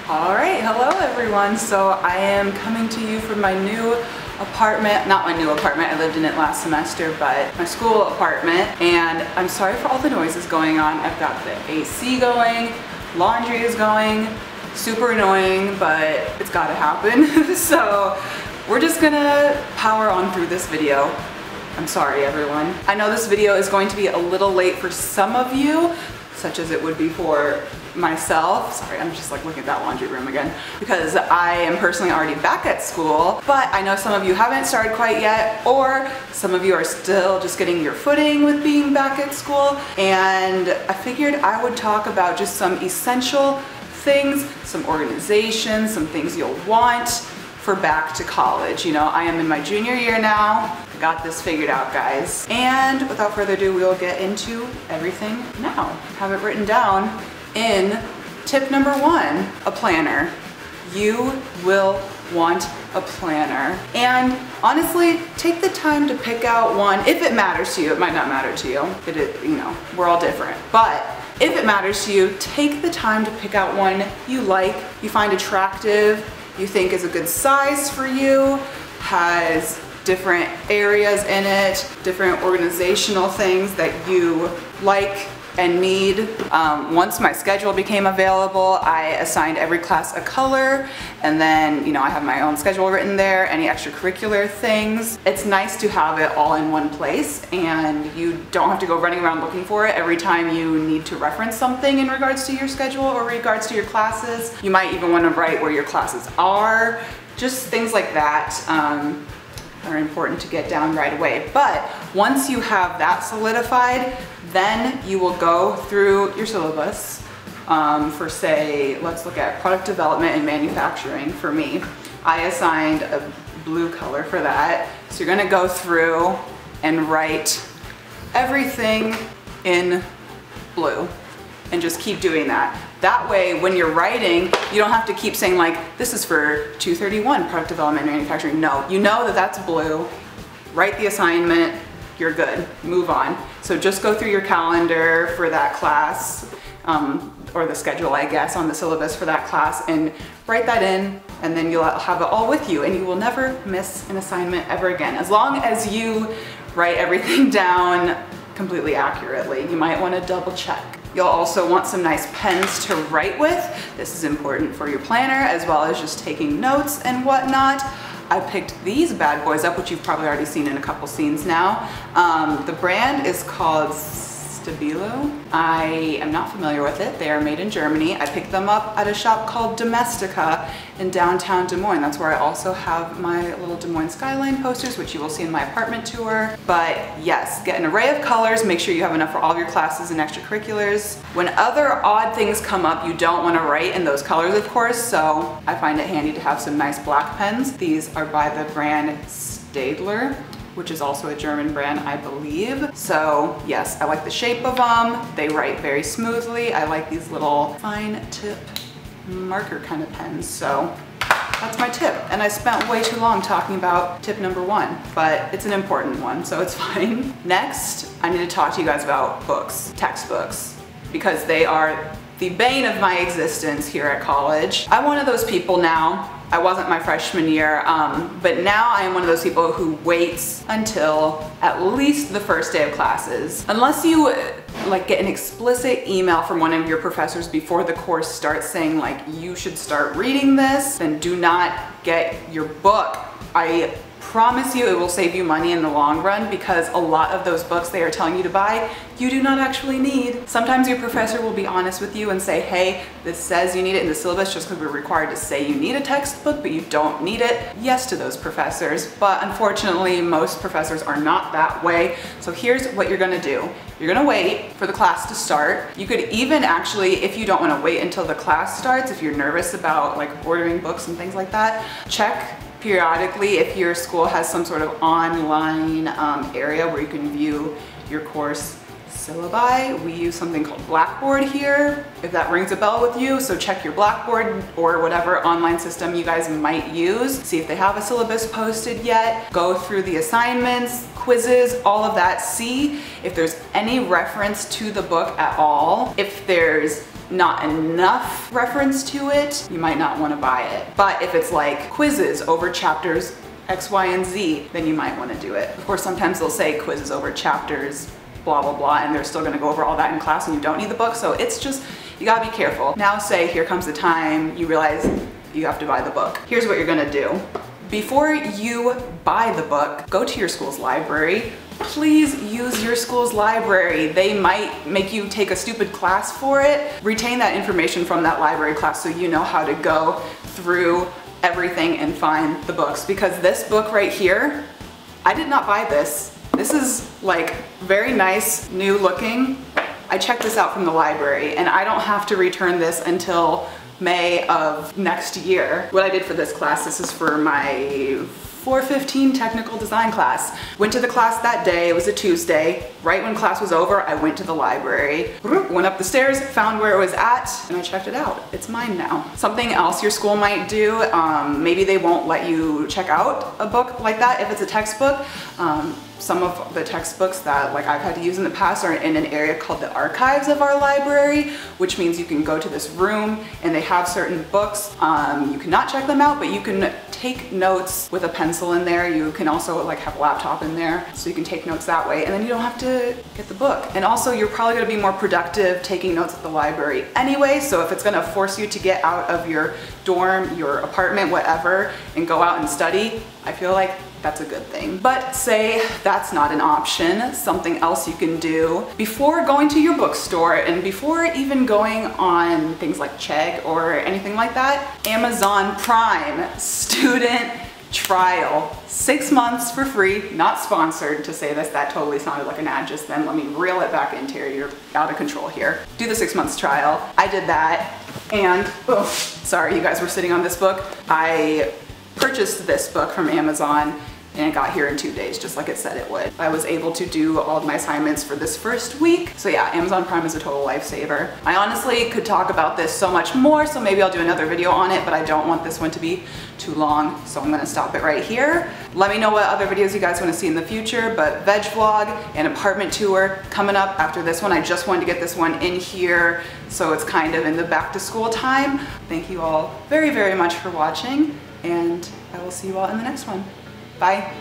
Alright, hello everyone. So I am coming to you from my new apartment, not my new apartment, I lived in it last semester, but my school apartment, and I'm sorry for all the noises going on. I've got the AC going, laundry is going, super annoying, but it's gotta happen. So we're just gonna power on through this video. I'm sorry everyone. I know this video is going to be a little late for some of you, such as it would be for myself. Sorry, I'm just like looking at that laundry room again because I am personally already back at school, but I know some of you haven't started quite yet, or some of you are still just getting your footing with being back at school, and I figured I would talk about just some essential things, some organization, some things you'll want for back to college. You know, I am in my junior year now. I got this figured out, guys. And without further ado, we'll get into everything now. Have it written down in tip number 1, a planner. You will want a planner. And honestly, take the time to pick out one, if it matters to you. It might not matter to you. You know, we're all different. But if it matters to you, take the time to pick out one you like, you find attractive, you think is a good size for you, has different areas in it, different organizational things that you like and need. Once my schedule became available, I assigned every class a color, and then, you know, I have my own schedule written there, any extracurricular things. It's nice to have it all in one place, and you don't have to go running around looking for it every time you need to reference something in regards to your schedule or regards to your classes. You might even want to write where your classes are. Just things like that are important to get down right away. But once you have that solidified, then you will go through your syllabus for, say, let's look at product development and manufacturing. For me, I assigned a blue color for that. So you're gonna go through and write everything in blue and just keep doing that. That way, when you're writing, you don't have to keep saying like, this is for 231, product development and manufacturing. No, you know that that's blue. Write the assignment, you're good, move on. So just go through your calendar for that class, or the schedule, I guess, on the syllabus for that class, and write that in, and then you'll have it all with you, and you will never miss an assignment ever again. As long as you write everything down completely accurately. You might want to double check. You'll also want some nice pens to write with. This is important for your planner, as well as just taking notes and whatnot. I picked these bad boys up, which you've probably already seen in a couple scenes now. The brand is called Stabilo. I am not familiar with it. They are made in Germany. I picked them up at a shop called Domestika in downtown Des Moines. That's where I also have my little Des Moines skyline posters, which you will see in my apartment tour. But yes, get an array of colors. Make sure you have enough for all of your classes and extracurriculars. When other odd things come up, you don't want to write in those colors, of course, so I find it handy to have some nice black pens. These are by the brand Staedtler, which is also a German brand, I believe. So yes, I like the shape of them. They write very smoothly. I like these little fine tip marker kind of pens. So that's my tip. And I spent way too long talking about tip number 1, but it's an important one, so it's fine. Next, I need to talk to you guys about books, textbooks, because they are the bane of my existence here at college. I'm one of those people now. I wasn't my freshman year, but now I am one of those people who waits until at least the first day of classes. Unless you like get an explicit email from one of your professors before the course starts saying like, you should start reading this, then do not get your book. I promise you it will save you money in the long run, because a lot of those books they are telling you to buy, you do not actually need. Sometimes your professor will be honest with you and say, hey, this says you need it in the syllabus just because we're required to say you need a textbook, but you don't need it. Yes to those professors, but unfortunately most professors are not that way. So here's what you're gonna do. You're gonna wait for the class to start. You could even actually, if you don't wanna wait until the class starts, if you're nervous about like ordering books and things like that, check periodically if your school has some sort of online area where you can view your course syllabi. We use something called Blackboard here, if that rings a bell with you. So check your Blackboard or whatever online system you guys might use. See if they have a syllabus posted yet. Go through the assignments, quizzes, all of that. See if there's any reference to the book at all. If there's not enough reference to it, you might not want to buy it. But if it's like quizzes over chapters X, Y, and Z, then you might want to do it. Of course, sometimes they'll say quizzes over chapters, blah, blah, blah, and they're still going to go over all that in class and you don't need the book. So it's just, you gotta be careful. Now say here comes the time you realize you have to buy the book. Here's what you're gonna do. Before you buy the book, go to your school's library. Please use your school's library. They might make you take a stupid class for it. Retain that information from that library class so you know how to go through everything and find the books. Because this book right here, I did not buy this. This is like very nice, new looking. I checked this out from the library and I don't have to return this until May of next year. What I did for this class, this is for my 415 technical design class. Went to the class that day, it was a Tuesday. Right when class was over, I went to the library, went up the stairs, found where it was at, and I checked it out. It's mine now. Something else your school might do, maybe they won't let you check out a book like that if it's a textbook. Some of the textbooks that like I've had to use in the past are in an area called the archives of our library, which means you can go to this room and they have certain books. You cannot check them out, but you can take notes with a pencil in there. You can also like have a laptop in there, so you can take notes that way, and then you don't have to get the book. And also you're probably gonna be more productive taking notes at the library anyway, so if it's gonna force you to get out of your dorm, your apartment, whatever, and go out and study, I feel like that's a good thing. But say that's not an option, something else you can do before going to your bookstore and before even going on things like Chegg or anything like that, Amazon Prime student trial, 6 months for free, not sponsored to say this, that totally sounded like an ad just then. Let me reel it back into here, you're out of control here. Do the 6 months trial. I did that and, oh, sorry, you guys were sitting on this book. I purchased this book from Amazon and it got here in 2 days, just like it said it would. I was able to do all of my assignments for this first week. So yeah, Amazon Prime is a total lifesaver. I honestly could talk about this so much more, so maybe I'll do another video on it, but I don't want this one to be too long, so I'm gonna stop it right here. Let me know what other videos you guys wanna see in the future, but veg vlog and apartment tour coming up after this one. I just wanted to get this one in here, so it's kind of in the back to school time. Thank you all very, very much for watching, and I will see you all in the next one. Bye.